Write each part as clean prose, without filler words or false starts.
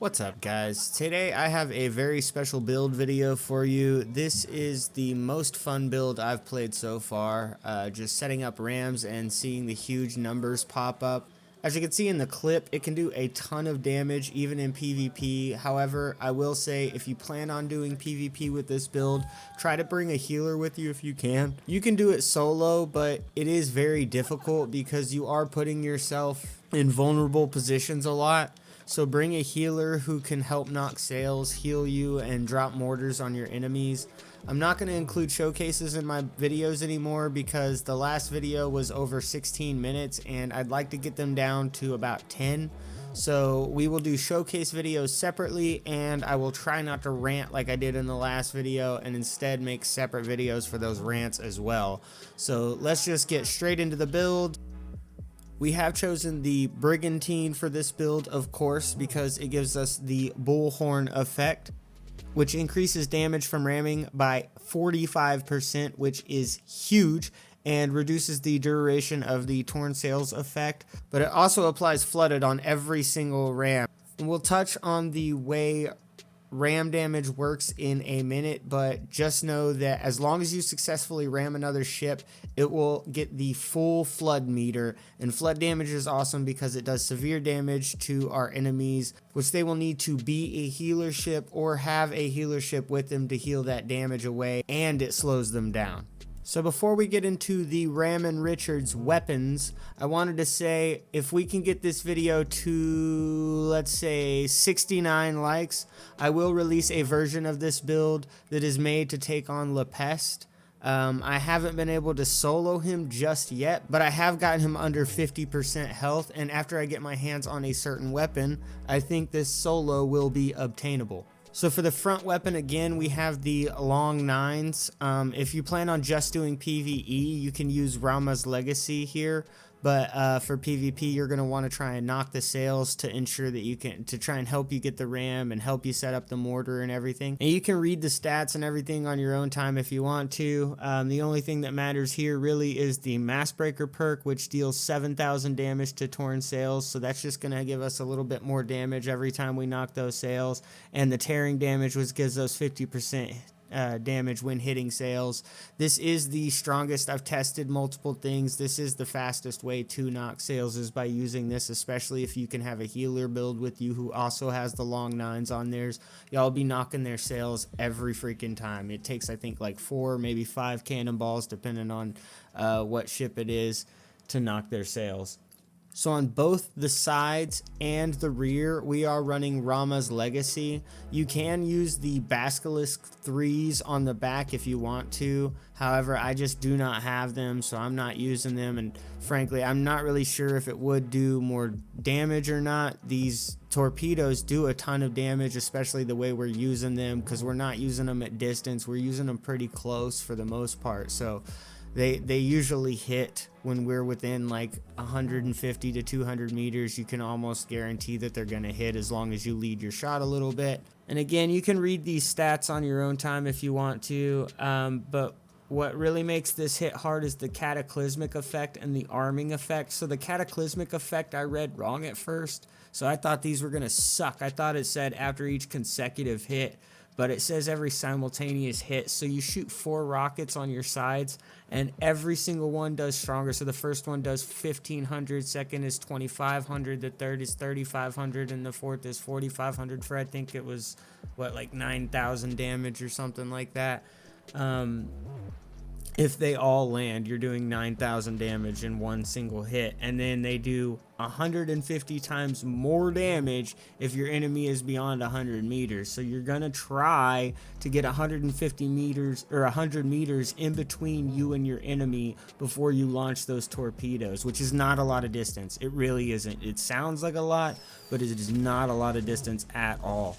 What's up, guys? Today I have a very special build video for you. This is the most fun build I've played so far, just setting up rams and seeing the huge numbers pop up. As you can see in the clip, it can do a ton of damage even in PvP. However, I will say if you plan on doing PvP with this build, try to bring a healer with you if you can. You can do it solo, but it is very difficult because you are putting yourself in vulnerable positions a lot. So bring a healer who can help knock sails, heal you, and drop mortars on your enemies. I'm not going to include showcases in my videos anymore because the last video was over 16 minutes and I'd like to get them down to about 10. So we will do showcase videos separately, and I will try not to rant like I did in the last video and instead make separate videos for those rants as well. So let's just get straight into the build. We have chosen the Brigantine for this build, of course, because it gives us the bullhorn effect, which increases damage from ramming by 45%, which is huge, and reduces the duration of the torn sails effect, but it also applies flooded on every single ram. And we'll touch on the way ram damage works in a minute, but just know that as long as you successfully ram another ship, it will get the full flood meter. And flood damage is awesome because it does severe damage to our enemies, which they will need to be a healer ship or have a healer ship with them to heal that damage away, and it slows them down. So before we get into the Ram and Richards weapons, I wanted to say if we can get this video to, let's say, 69 likes, I will release a version of this build that is made to take on La Peste. I haven't been able to solo him just yet, but I have gotten him under 50% health, and after I get my hands on a certain weapon, I think this solo will be obtainable. So for the front weapon, again, we have the long nines. If you plan on just doing PvE, you can use Rama's Legacy here, but for PvP, you're going to want to try and knock the sails to ensure that you can, to try and help you get the ram and help you set up the mortar and everything. And you can read the stats and everything on your own time if you want to. The only thing that matters here really is the Mass Breaker perk, which deals 7,000 damage to torn sails. So that's just going to give us a little bit more damage every time we knock those sails. And the tearing damage, which gives us 50% damage when hitting sails. This is the strongest. I've tested multiple things. This is the fastest way to knock sails, is by using this, especially if you can have a healer build with you who also has the long nines on theirs. Y'all be knocking their sails every freaking time. It takes, I think, like 4, maybe 5 cannonballs, depending on what ship it is, to knock their sails. So on both the sides and the rear, we are running Rama's Legacy. You can use the Basilisk 3s on the back if you want to. However, I just do not have them, so I'm not using them. And frankly, I'm not really sure if it would do more damage or not. These torpedoes do a ton of damage, especially the way we're using them, because we're not using them at distance. We're using them pretty close for the most part. So they usually hit when we're within like 150 to 200 meters. You can almost guarantee that they're going to hit as long as you lead your shot a little bit. And again, you can read these stats on your own time if you want to, but what really makes this hit hard is the cataclysmic effect and the arming effect. So the cataclysmic effect I read wrong at first, so I thought these were going to suck. I thought it said after each consecutive hit, but it says every simultaneous hit. So you shoot 4 rockets on your sides, and every single one does stronger. So the first one does 1,500, second is 2,500, the third is 3,500, and the fourth is 4,500 for, I think it was, what, like 9,000 damage or something like that. If they all land, you're doing 9,000 damage in one single hit, and then they do 150 times more damage if your enemy is beyond 100 meters. So you're gonna try to get 150 meters or 100 meters in between you and your enemy before you launch those torpedoes, which is not a lot of distance. It really isn't. It sounds like a lot, but it is not a lot of distance at all.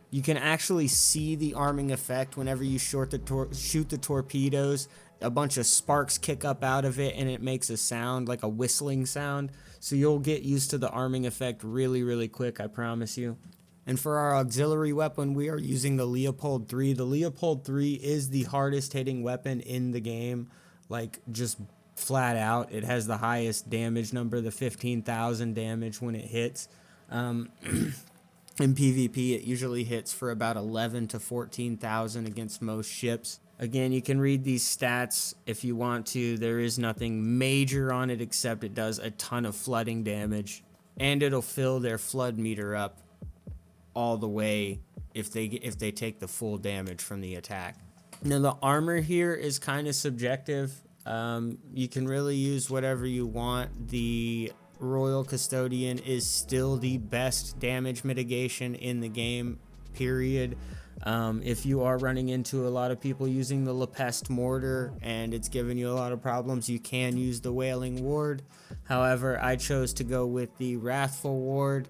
You can actually see the arming effect whenever you shoot the torpedoes. A bunch of sparks kick up out of it, and it makes a sound, like a whistling sound. So you'll get used to the arming effect really, really quick, I promise you. And for our auxiliary weapon, we are using the Leopold 3. The Leopold 3 is the hardest hitting weapon in the game, like just flat out. It has the highest damage number, the 15,000 damage when it hits. In PvP, it usually hits for about 11 to 14,000 against most ships. Again, you can read these stats if you want to. There is nothing major on it except it does a ton of flooding damage, and it'll fill their flood meter up all the way if they take the full damage from the attack. Now the armor here is kind of subjective. You can really use whatever you want. The Royal Custodian is still the best damage mitigation in the game, period. If you are running into a lot of people using the Lepest mortar and it's giving you a lot of problems, you can use the Wailing Ward. However, I chose to go with the Wrathful Ward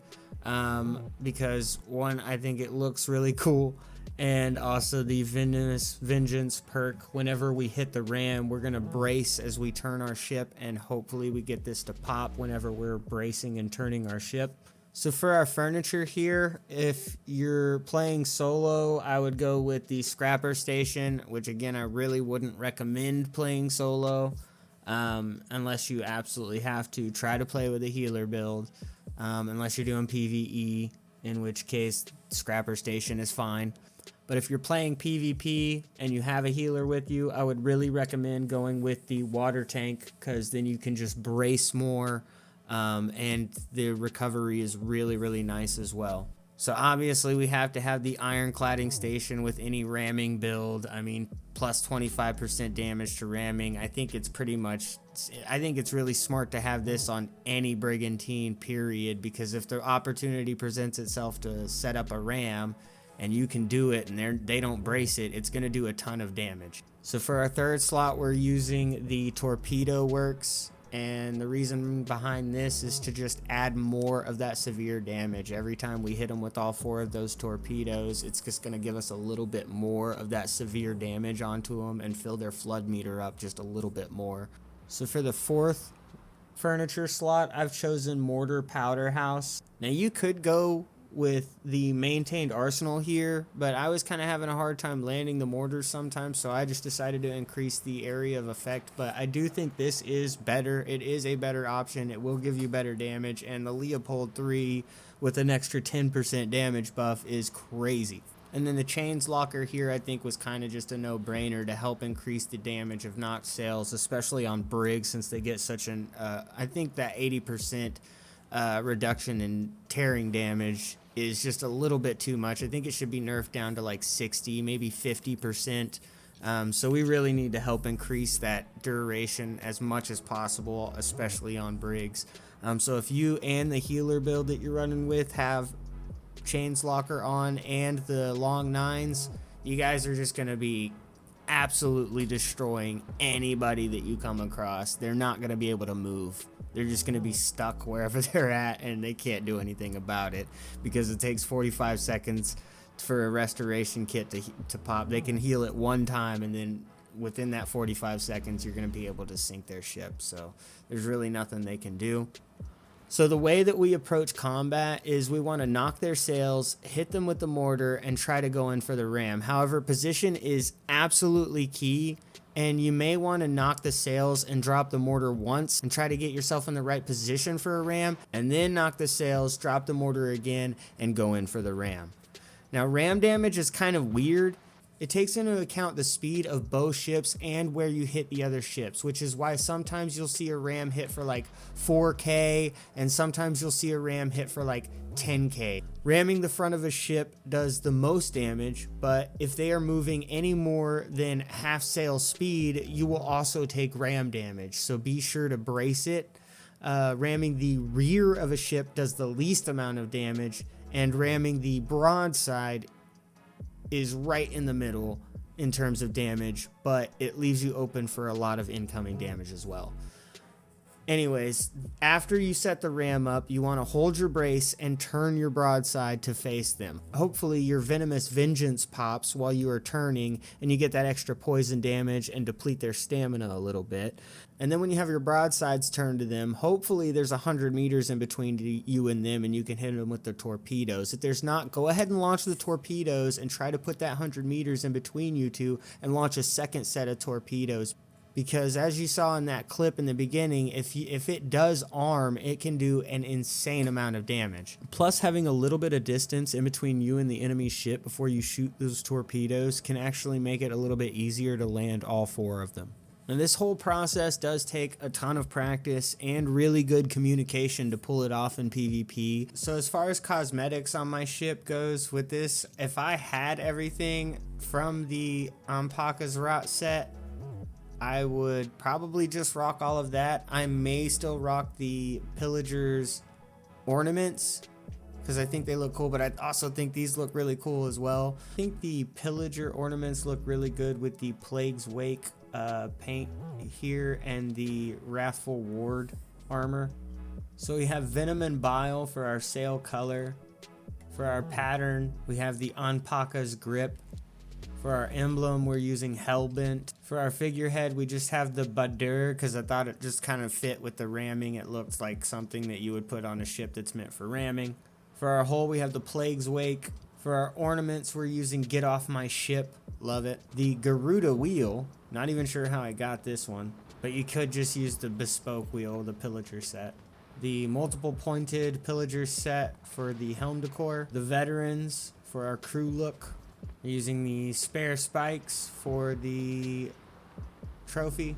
because one, I think it looks really cool, and also the Venomous Vengeance perk. Whenever we hit the ram, we're going to brace as we turn our ship, and hopefully we get this to pop whenever we're bracing and turning our ship. So for our furniture here, if you're playing solo, I would go with the Scrapper Station, which again, I really wouldn't recommend playing solo unless you absolutely have to. Try to play with a healer build unless you're doing PvE, in which case Scrapper Station is fine. But if you're playing PvP and you have a healer with you, I would really recommend going with the water tank, because then you can just brace more. And the recovery is really, really nice as well. So obviously we have to have the ironcladding station with any ramming build. I mean, plus 25% damage to ramming. I think it's really smart to have this on any Brigantine, period, because if the opportunity presents itself to set up a ram and you can do it and they don't brace it, it's going to do a ton of damage. So for our third slot, we're using the Torpedo Works. And the reason behind this is to just add more of that severe damage. Every time we hit them with all 4 of those torpedoes, it's just going to give us a little bit more of that severe damage onto them and fill their flood meter up just a little bit more. So for the 4th furniture slot, I've chosen Mortar Powder House. Now you could go with the maintained arsenal here, but I was kind of having a hard time landing the mortars sometimes, so I just decided to increase the area of effect. But I do think this is better. It is a better option. It will give you better damage, and the Leopold 3 with an extra 10% damage buff is crazy. And then the Chains Locker here I think was kind of just a no-brainer to help increase the damage of knocked sails, especially on Briggs, since they get such an I think that 80% reduction in tearing damage is just a little bit too much. I think it should be nerfed down to like 60, maybe 50%. So we really need to help increase that duration as much as possible, especially on Briggs. So if you and the healer build that you're running with have Chains Locker on and the long 9s, you guys are just going to be absolutely destroying anybody that you come across. They're not going to be able to move. They're just going to be stuck wherever they're at, and they can't do anything about it because it takes 45 seconds for a restoration kit to pop. They can heal it one time, and then within that 45 seconds, you're going to be able to sink their ship. So there's really nothing they can do. So the way that we approach combat is we want to knock their sails, hit them with the mortar, and try to go in for the ram. However, position is absolutely key, and you may want to knock the sails and drop the mortar once and try to get yourself in the right position for a ram, and then knock the sails, drop the mortar again, and go in for the ram. Now, ram damage is kind of weird. It takes into account the speed of both ships and where you hit the other ships, which is why sometimes you'll see a ram hit for like 4K, and sometimes you'll see a ram hit for like 10K. Ramming the front of a ship does the most damage, but if they are moving any more than half sail speed, you will also take ram damage, so be sure to brace it. Ramming the rear of a ship does the least amount of damage, and ramming the broadside is right in the middle in terms of damage, but it leaves you open for a lot of incoming damage as well. Anyways, after you set the ram up, you want to hold your brace and turn your broadside to face them. Hopefully your Venomous Vengeance pops while you are turning, and you get that extra poison damage and deplete their stamina a little bit. And then when you have your broadsides turned to them, hopefully there's 100 meters in between you and them, and you can hit them with the torpedoes. If there's not, go ahead and launch the torpedoes and try to put that 100 meters in between you two and launch a second set of torpedoes. because as you saw in that clip in the beginning, if it does arm, it can do an insane amount of damage. Plus, having a little bit of distance in between you and the enemy ship before you shoot those torpedoes can actually make it a little bit easier to land all 4 of them. Now, this whole process does take a ton of practice and really good communication to pull it off in PvP. So as far as cosmetics on my ship goes with this, if I had everything from the Alpaca's Rot set, I would probably just rock all of that. I may still rock the Pillager's ornaments because I think they look cool, but I also think these look really cool as well. I think the Pillager ornaments look really good with the Plague's Wake paint here and the Wrathful Ward armor. So we have Venom and Bile for our sail color. For our pattern, we have the Alpaca's Grip. For our emblem, we're using Hellbent. For our figurehead, we just have the Badur because I thought it just kind of fit with the ramming. It looks like something that you would put on a ship that's meant for ramming. For our hull, we have the Plague's Wake. For our ornaments, we're using Get Off My Ship. Love it. The Garuda wheel. Not even sure how I got this one, but you could just use the bespoke wheel, the Pillager set. The multiple pointed Pillager set for the helm decor. The veterans for our crew look. We're using the spare spikes for the trophy.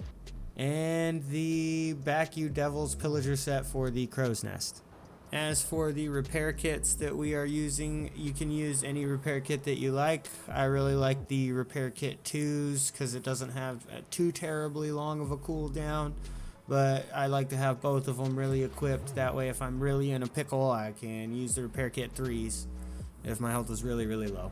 And the Back You Devils Pillager set for the crow's nest. As for the repair kits that we are using, you can use any repair kit that you like. I really like the repair kit 2s because it doesn't have too terribly long of a cooldown, but I like to have both of them really equipped. That way if I'm really in a pickle, I can use the repair kit 3s if my health is really, really low.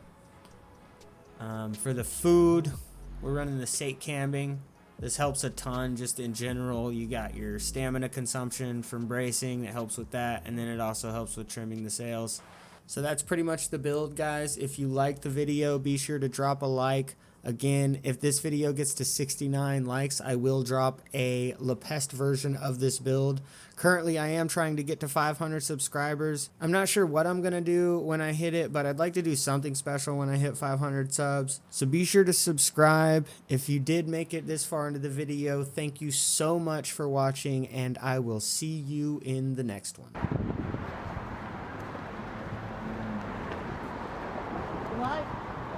For the food, we're running the Sate Cambing. This helps a ton just in general. You got your stamina consumption from bracing that helps with that, and then it also helps with trimming the sails. So that's pretty much the build, guys. If you liked the video, be sure to drop a like. Again, if this video gets to 69 likes, I will drop a La Peste version of this build. Currently, I am trying to get to 500 subscribers. I'm not sure what I'm going to do when I hit it, but I'd like to do something special when I hit 500 subs. So be sure to subscribe. If you did make it this far into the video, thank you so much for watching, and I will see you in the next one.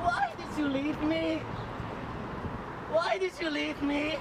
Why did you leave me? Why did you leave me?